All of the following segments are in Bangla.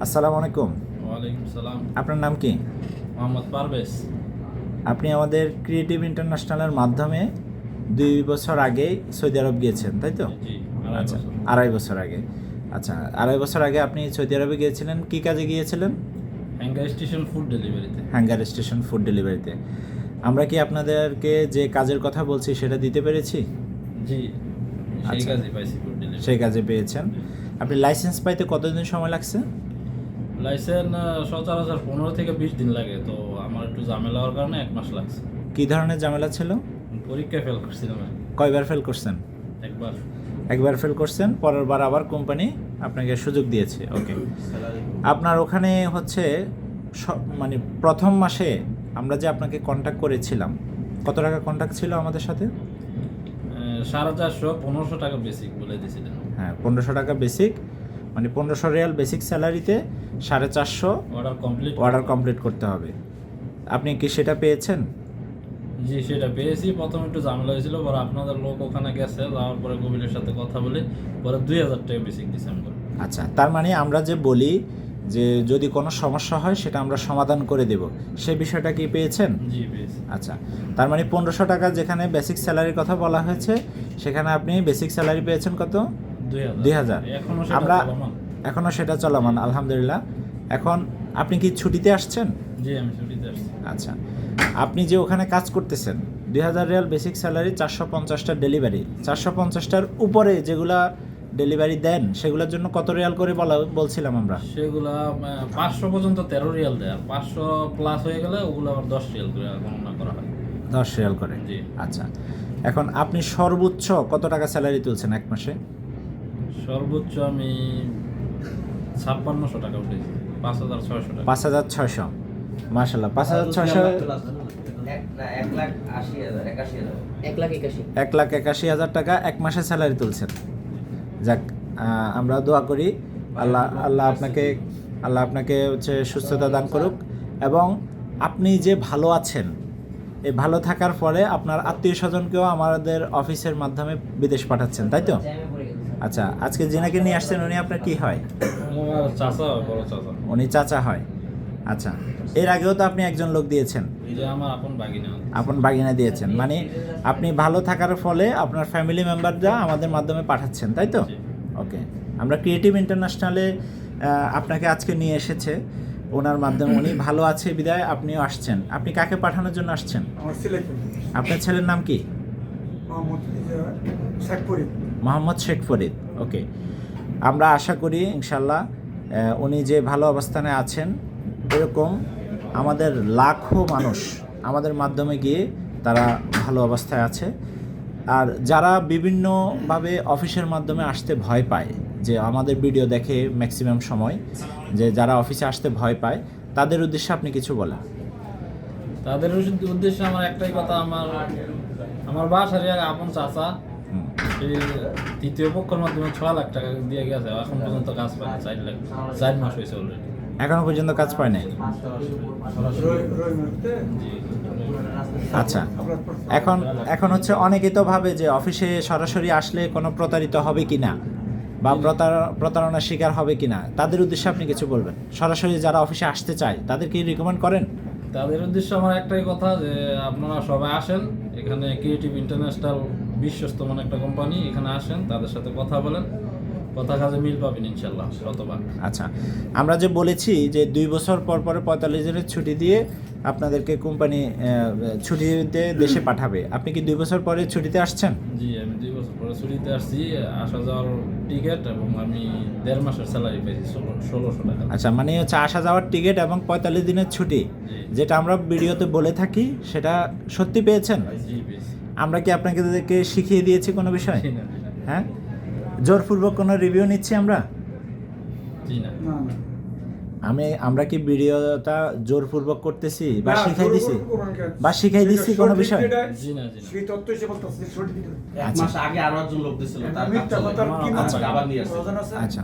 আসসালামু আলাইকুম। ওয়ালাইকুম সালাম। আপনার নাম কি? মোহাম্মদ পারভেজ। আপনি আমাদের ক্রিয়েটিভ ইন্টারন্যাশনালের মাধ্যমে 2 বছর আগে সৌদি আরব গিয়েছেন, তাই তো? জি, আচ্ছা, 2.5 বছর আগে। আচ্ছা, 2.5 বছর আগে আপনি সৌদি আরবে গিয়েছিলেন। কি কাজে গিয়েছিলেন? হ্যাঙ্গার স্টেশন ফুড ডেলিভারিতে। হ্যাঙ্গার স্টেশন ফুড ডেলিভারিতে। আমরা কি আপনাদেরকে যে কাজের কথা বলছি সেটা দিতে পেরেছি? জি, সেই আচ্ছা। কাজে পাইছি ফুড ডেলিভারি। সেই কাজে পেয়েছেন। আপনি লাইসেন্স পাইতে কতদিন সময় লাগছে? লাইসেন্স সচরাচর 15 থেকে 20 দিন লাগে, তো আমার একটু ঝামেলা হওয়ার কারণে 1 মাস লাগছে। কি ধরনের ঝামেলা ছিল? পরীক্ষায় ফেল করছিলাম আমি। কয়বার ফেল করছেন? একবার। একবার ফেল করছেন, পরের বার আবার কোম্পানি আপনাকে সুযোগ দিয়েছে। ওকে, আপনার ওখানে হচ্ছে মানে প্রথম মাসে আমরা যে আপনাকে কন্ট্যাক্ট করেছিলাম, কত টাকা কন্ট্যাক্ট ছিল আমাদের সাথে? 450 1500 টাকা বেসিক বলে দিয়েছিলেন। হ্যাঁ, 1500 টাকা বেসিক, মানে 1500 রিয়াল বেসিক স্যালারিতে 450 অর্ডার কমপ্লিট করতে হবে। আপনি কি সেটা পেয়েছেন? জি, সেটা পেয়েছি। প্রথম একটু ঝামেলা হয়েছিল, পরে আপনাদের লোক ওখানে গেছে, যাওয়ার পরে কবিলের সাথে কথা বলে পরে 2000 টাকা বেসিক দিয়েছে আমাকে। আচ্ছা, তার মানে আমরা যে বলি যে যদি কোনো সমস্যা হয় সেটা আমরা সমাধান করে দেব, সে বিষয়টা কি পেয়েছেন? জি, পেয়েছি। আচ্ছা, তার মানে 1500 টাকা যেখানে বেসিক স্যালারির কথা বলা হয়েছে, সেখানে আপনি বেসিক স্যালারি পেয়েছেন কত? 2000। আমরা এখনও সেটা চলমান, আলহামদুলিল্লাহ। এখন আপনি কি ছুটিতে আসছেন? জি, আমি ছুটিতে আসছি। আচ্ছা, আপনি যে ওখানে কাজ করতেছেন, 2000 রিয়াল বেসিক স্যালারি, 450টা ডেলিভারি, 450টার উপরে যেগুলা ডেলিভারি দেন সেগুলোর জন্য কত রিয়াল করে বলছিলাম আমরা? সেগুলা 500 পর্যন্ত 13 রিয়াল দেয়, আর 500 প্লাস হয়ে গেলে ওগুলো আবার 10 রিয়াল করে গণনা করা হয়। 10 রিয়াল করে। জি। আচ্ছা, এখন আপনি সর্বোচ্চ কত টাকা স্যালারি তুলছেন এক মাসে? সর্বোচ্চ আমি 5600 টাকা উঠেছি, 5600 টাকা। 5600। মাশাআল্লাহ, 5600। 1,81,000 টাকা এক মাসে স্যালারি তুলছেন। যাক, আমরা দোয়া করি আল্লাহ আপনাকে হচ্ছে সুস্থতা দান করুক, এবং আপনি যে ভালো আছেন, এই ভালো থাকার ফলে আপনার আত্মীয় স্বজনকেও আমাদের অফিসের মাধ্যমে বিদেশ পাঠাচ্ছেন, তাই তো? আচ্ছা, আজকে যিনাকে নিয়ে আসছেন উনি আপনার কি হয়? আমার চাচা হয়, বড় চাচা। উনি চাচা হয়। আচ্ছা, এর আগেও তো আপনি একজন লোক দিয়েছেন, যে আমার আপন বাগিনা। আপন বাগিনা দিয়েছেন, মানে আপনি ভালো থাকার ফলে আপনার ফ্যামিলি মেম্বাররা আমাদের মাধ্যমে পাঠাচ্ছেন, তাই তো? ওকে, আমরা ক্রিয়েটিভ ইন্টারন্যাশনালে আপনাকে আজকে নিয়ে এসেছে ওনার মাধ্যমে, উনি ভালো আছে বিদায় আপনিও আসছেন। আপনি কাকে পাঠানোর জন্য আসছেন? আমার ছেলেকে। আপনার ছেলের নাম কি? মোহাম্মদ শেখ ফরিদ। ওকে, আমরা আশা করি ইনশাল্লাহ উনি যে ভালো অবস্থানে আছেন, এরকম আমাদের লাখো মানুষ আমাদের মাধ্যমে গিয়ে তারা ভালো অবস্থায় আছে। আর যারা বিভিন্নভাবে অফিসের মাধ্যমে আসতে ভয় পায়, যে আমাদের ভিডিও দেখে ম্যাক্সিমাম সময়, যে যারা অফিসে আসতে ভয় পায়, তাদের উদ্দেশ্যে আপনি কিছু বলেন। তাদের উদ্দেশ্যে আমার একটাই কথা, আমার বাসার আপন চাচা এই তৃতীয় পক্ষের মাধ্যমে 6 লাখ টাকা দিয়ে গেছে, এখন পর্যন্ত কাজ পায় না। 4 মাস হয়েছে অলরেডি, এখনো পর্যন্ত কাজ পায় নাই। আচ্ছা, এখন হচ্ছে অনেকেই তো ভাবে যে অফিসে সরাসরি আসলে কোনো প্রতারিত হবে কিনা বা প্রতারণার শিকার হবে কিনা, তাদের উদ্দেশ্যে আপনি কিছু বলবেন। সরাসরি যারা অফিসে আসতে চায় তাদেরকে রিকমেন্ড করেন? তাদের উদ্দেশ্যে আমার একটাই কথা, যে আপনারা সবাই আসেন এখানে, ক্রিয়েটিভ ইন্টারন্যাশনাল বিশ্বস্ত মানে একটা কোম্পানি, এখানে আসেন, তাদের সাথে কথা বলেন, কথা কাজে মিল পাবেন ইনশাল্লাহ শতভাগ। আচ্ছা, আমরা যে বলেছি যে 2 বছর পর 45 দিনের ছুটি দিয়ে আপনাদেরকে কোম্পানি ছুটিতে দেশে পাঠাবে, আপনি কি 2 বছর পরে ছুটিতে আসছেন? জি, আমি 2 বছর পরে ছুটিতে আসছি, আসা যাওয়ার টিকিট এবং আমি 1.5 মাসের স্যালারি পেয়েছি 1600 টাকা। আচ্ছা, মানে হচ্ছে আসা যাওয়ার টিকিট এবং 45 দিনের ছুটি, যেটা আমরা ভিডিওতে বলে থাকি, সেটা সত্যি পেয়েছেন? জি, পেয়েছি। আমরা কি আপনাদেরকে শিখিয়ে দিয়েছি কোনো বিষয়? হ্যাঁ, জোরপূর্বক কোনো রিভিউ নিচ্ছি আমরা? জি না। আমরা কি ভিডিওটা জোরপূর্বক করতেছি বা শিখাই দিচ্ছি কোনো বিষয়? জি না। সেই তথ্য হিসেবে বলতেছে সঠিক ভিডিও। এক মাস আগে আরো একজন লোক দিছিল, তার মিথ্যা কথা কি আচ্ছা, আবার নিয়ে আসছে। প্রয়োজন আছে? আচ্ছা,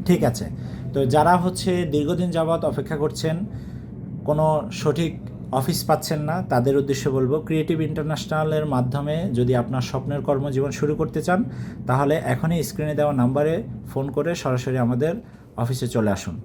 ঠিক আছে। তো যারা হচ্ছে দীর্ঘদিন যাবৎ অপেক্ষা করছেন, কোনো সঠিক অফিস পাচ্ছেন না, তাদের উদ্দেশ্যে বলবো, ক্রিয়েটিভ ইন্টারন্যাশনালের মাধ্যমে যদি আপনার স্বপ্নের কর্মজীবন শুরু করতে চান, তাহলে এখনই স্ক্রিনে দেওয়া নাম্বারে ফোন করে সরাসরি আমাদের অফিসে চলে আসুন।